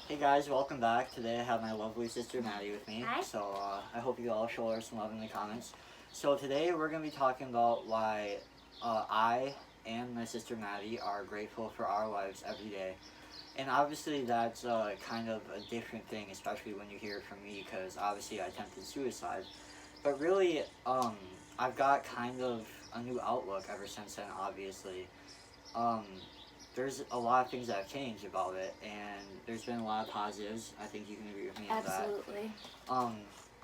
Hey guys, welcome back. Today I have my lovely sister Maddie with me. Hi. So I hope you all show her some love in the comments. So today we're going to be talking about why I and my sister Maddie are grateful for our lives every day. And obviously that's kind of a different thing, especially when you hear it from me, because obviously I attempted suicide. But really, I've got kind of a new outlook ever since then, obviously. Um, there's a lot of things that have changed about it, and there's been a lot of positives. I think you can agree with me on that. Absolutely. Um,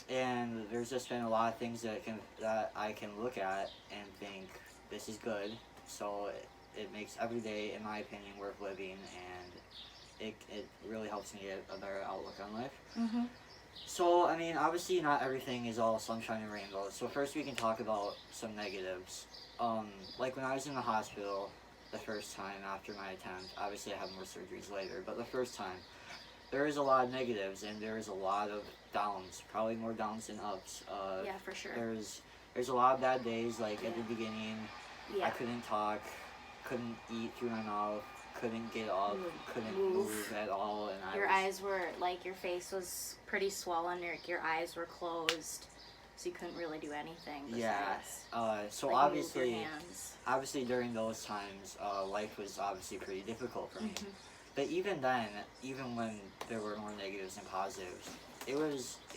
and there's just been a lot of things that I can look at and think this is good. So it makes every day, in my opinion, worth living, and it really helps me get a better outlook on life. Mhm. So I mean, obviously, not everything is all sunshine and rainbows. So first, we can talk about some negatives. Like when I was in the hospital the first time after my attempt, obviously I had more surgeries later, but the first time, there is a lot of negatives and there is a lot of downs, probably more downs than ups. Yeah, for sure. There's a lot of bad days, like at the beginning, I Yeah. couldn't talk, couldn't eat through my mouth, couldn't get up, couldn't move at all, and Your eyes were like, your face was pretty swollen. Your eyes were closed, so you couldn't really do anything. Yeah. So like move your hands. obviously during those times, life was obviously pretty difficult for me. Mhm. But even then, even when there were more negatives than positives, it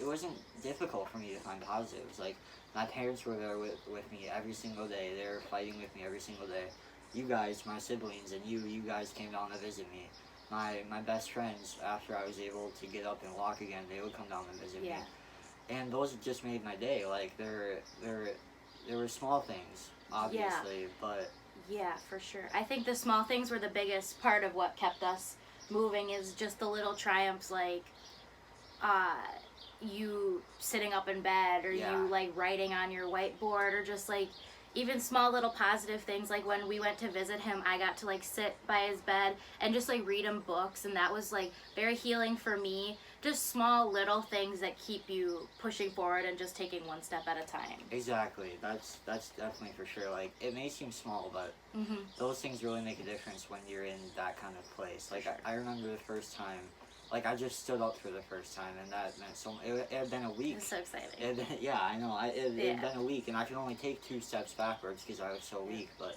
wasn't difficult for me to find positives. Like my parents were there with me every single day. They were fighting with me every single day. You guys, my siblings, and you guys came down to visit me. My best friends, after I was able to get up and walk again, they would come down and visit me. And those just made my day. Like there were small things, obviously, but Yeah, for sure. I think the small things were the biggest part of what kept us moving. Is just the little triumphs, like uh, you sitting up in bed, or Yeah. you like writing on your whiteboard, or just like even small little positive things. Like when we went to visit him, I got to like sit by his bed and just like read him books, and that was like very healing for me. Just small little things that keep you pushing forward and just taking one step at a time. exactly. That's definitely for sure. Like it may seem small, but Mhm. those things really make a difference when you're in that kind of place. Like sure. I remember the first time, like I just stood up for the first time, and that meant so. It had been a week. It's so exciting. Yeah, I know. It Yeah. had been a week, and I could only take 2 steps backwards because I was so weak. But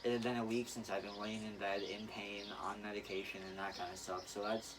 it had been a week since I've been laying in bed in pain on medication and that kind of stuff. So that's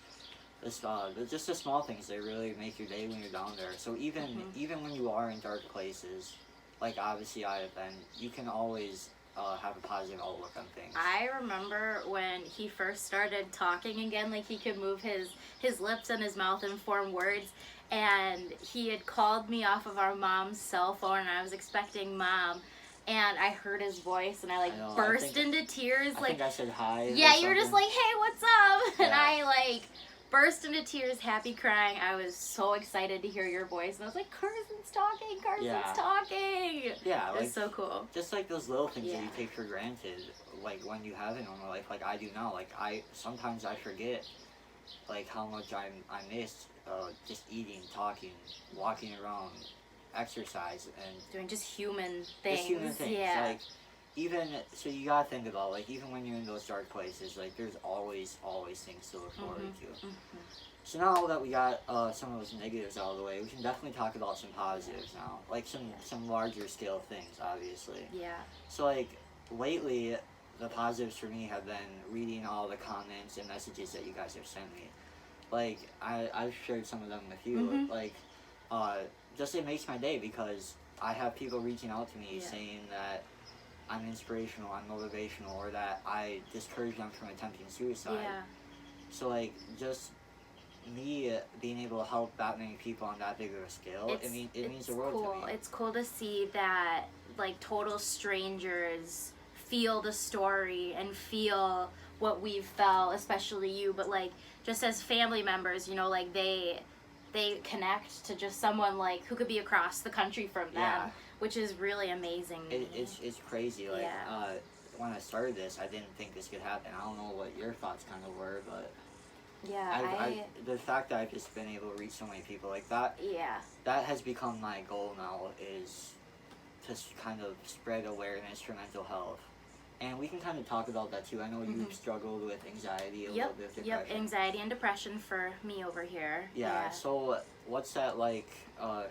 just the small things. They really make your day when you're down there. So even when you are in dark places, like obviously I have been, you can always have a positive outlook on things. I remember when he first started talking again, like he could move his lips and his mouth and form words. And he had called me off of our mom's cell phone, and I was expecting mom. And I heard his voice, and I like I know, burst into tears. I like, think I said hi. yeah, you were just like, hey, what's up? And Yeah. I like burst into tears, happy, crying. I was so excited to hear your voice, and I was like, Carson's talking, Yeah. talking. Yeah, It was like so cool. just like those little things that Yeah. you take for granted, like when you have a normal life, like I do now. Like sometimes I forget, like how much I missed just eating, talking, walking around, exercise, and Doing just human things. just human things. Yeah. Like even so, you gotta think about like even when you're in those dark places, like there's always things to look forward to. So now that we got some of those negatives out of the way, we can definitely talk about some positives now, like some larger scale things, obviously. Yeah. So like lately, the positives for me have been reading all the comments and messages that you guys have sent me. Like I've shared some of them with you. Mhm. Like just it makes my day because I have people reaching out to me saying that I'm inspirational, I'm motivational, or that I discourage them from attempting suicide. Yeah. So like just me being able to help that many people on that big of a scale, it means the world cool. to me. It's cool to see that like total strangers feel the story and feel what we've felt, especially you, but like just as family members, like they connect to just someone like who could be across the country from them, Yeah. which is really amazing. It's crazy. Like Yeah. when I started this, I didn't think this could happen. I don't know what your thoughts kind of were, but Yeah, the fact that I've just been able to reach so many people like that, yeah. that has become my goal now, is to kind of spread awareness for mental health And we can kind of talk about that too. I know you've struggled with anxiety, a little bit of depression. Yep, anxiety and depression for me over here. Yeah, so what's that like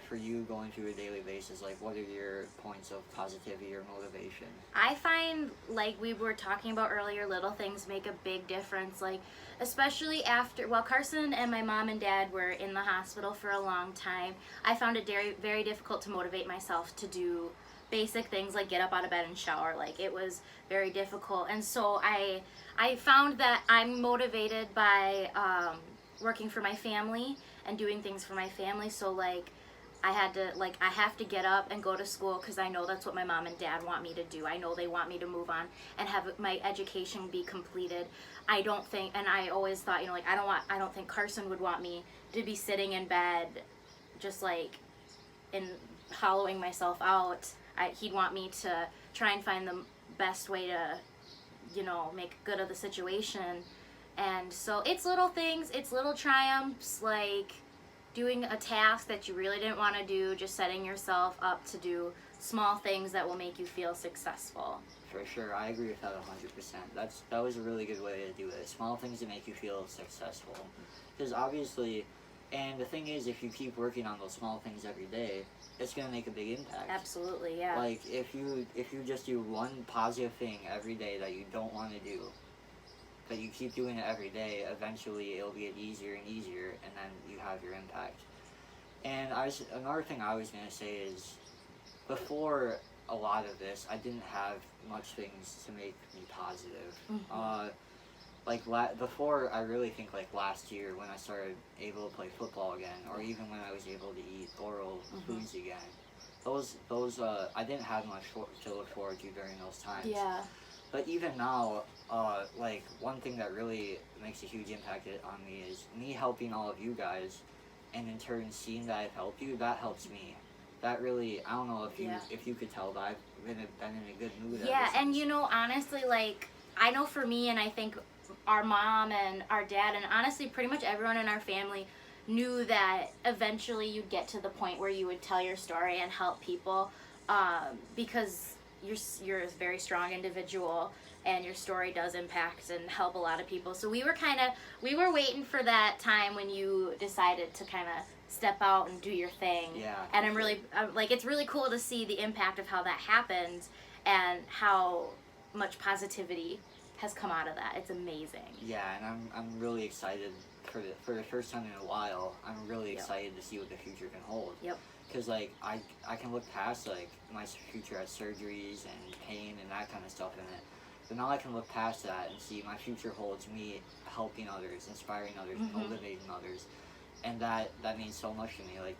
for you going through a daily basis? Like, what are your points of positivity or motivation? I find, like we were talking about earlier, little things make a big difference. Like, especially after, well, Carson and my mom and dad were in the hospital for a long time, I found it very, very difficult to motivate myself to do basic things like get up out of bed and shower. Like, it was very difficult. And so I found that I'm motivated by working for my family and doing things for my family. So like I have to get up and go to school because I know that's what my mom and dad want me to do. I know they want me to move on and have my education be completed. I don't think, and I always thought, you know, like I don't think Carson would want me to be sitting in bed just like in hollowing myself out. He'd want me to try and find the best way to, you know, make good of the situation. And so it's little things, it's little triumphs, like doing a task that you really didn't want to do, just setting yourself up to do small things that will make you feel successful. For sure, I agree with that 100%. That was a really good way to do it. Small things that make you feel successful. Because obviously, and the thing is, if you keep working on those small things every day, it's gonna make a big impact. Absolutely, yeah. Like if you just do one positive thing every day that you don't want to do, but you keep doing it every day, eventually it'll get easier and easier, and then you have your impact. And another thing I was gonna say is, before a lot of this, I didn't have much things to make me positive. Before, I really think like last year when I started able to play football again, or even when I was able to eat oral foods again, those I didn't have much to look forward to during those times. Yeah. But even now, like one thing that really makes a huge impact on me is me helping all of you guys, and in turn seeing that I've helped you. That helps me. That really, I don't know if you could tell, but I've been in a good mood. Yeah, and you know, honestly, like I know for me, and I think our mom and our dad, and honestly pretty much everyone in our family knew that eventually you'd get to the point where you would tell your story and help people, because you're a very strong individual and your story does impact and help a lot of people. So we were waiting for that time when you decided to kind of step out and do your thing. Yeah. And it's really cool to see the impact of how that happened and how much positivity has come out of that. It's amazing. Yeah, and I'm really excited for the first time in a while. I'm really excited to see what the future can hold. Yep. Because like I can look past like my future has surgeries and pain and that kind of stuff in it. But now I can look past that and see my future holds me helping others, inspiring others, motivating others, and that means so much to me. Like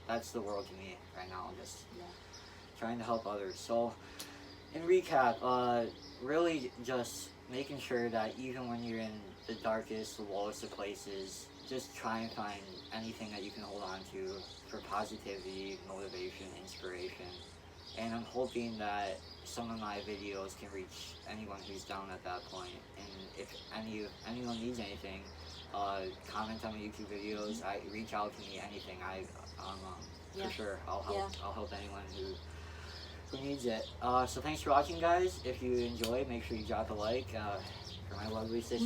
that's the world to me right now. Just trying to help others. So, in recap, really just making sure that even when you're in the darkest, the lowest of places, just try and find anything that you can hold on to for positivity, motivation, inspiration. And I'm hoping that some of my videos can reach anyone who's down at that point. And if anyone needs anything, comment on my YouTube videos. Reach out to me. Anything. For sure. I'll help. I'll help anyone who needs it. So thanks for watching, guys. If you enjoyed, make sure you drop a like for my lovely sister.